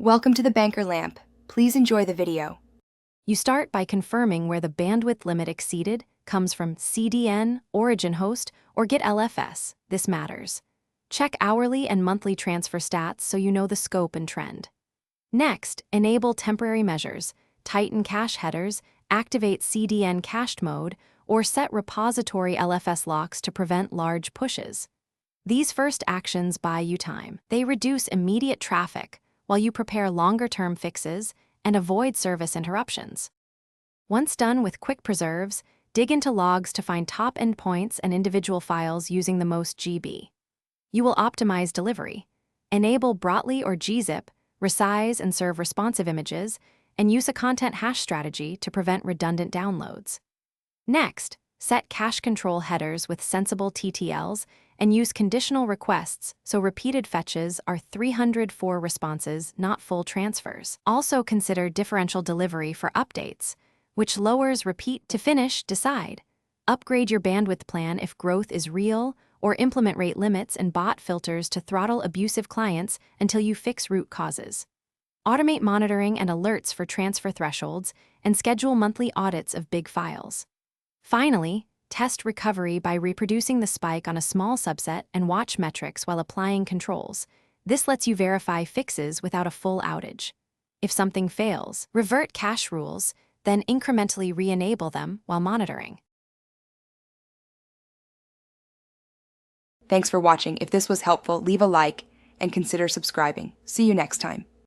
Welcome to the Banker Lamp. Please enjoy the video. You start by confirming where the bandwidth limit exceeded comes from CDN, origin host, or get LFS. This matters. Check hourly and monthly transfer stats so you know the scope and trend. Next, enable temporary measures, tighten cache headers, activate CDN cached mode, or set repository LFS locks to prevent large pushes. These first actions buy you time. They reduce immediate traffic while you prepare longer-term fixes and avoid service interruptions. Once done with quick preserves, dig into logs to find top endpoints and individual files using the most GB. You will optimize delivery. Enable Brotli or gzip, resize and serve responsive images, and use a content hash strategy to prevent redundant downloads. Next, set cache control headers with sensible TTLs and use conditional requests so repeated fetches are 304 responses, not full transfers. Also consider differential delivery for updates, which lowers repeat to finish, decide. Upgrade your bandwidth plan if growth is real, or implement rate limits and bot filters to throttle abusive clients until you fix root causes. Automate monitoring and alerts for transfer thresholds and schedule monthly audits of big files. Finally, test recovery by reproducing the spike on a small subset and watch metrics while applying controls. This lets you verify fixes without a full outage. If something fails, revert cache rules, then incrementally re-enable them while monitoring. Thanks for watching. If this was helpful, leave a like and consider subscribing. See you next time.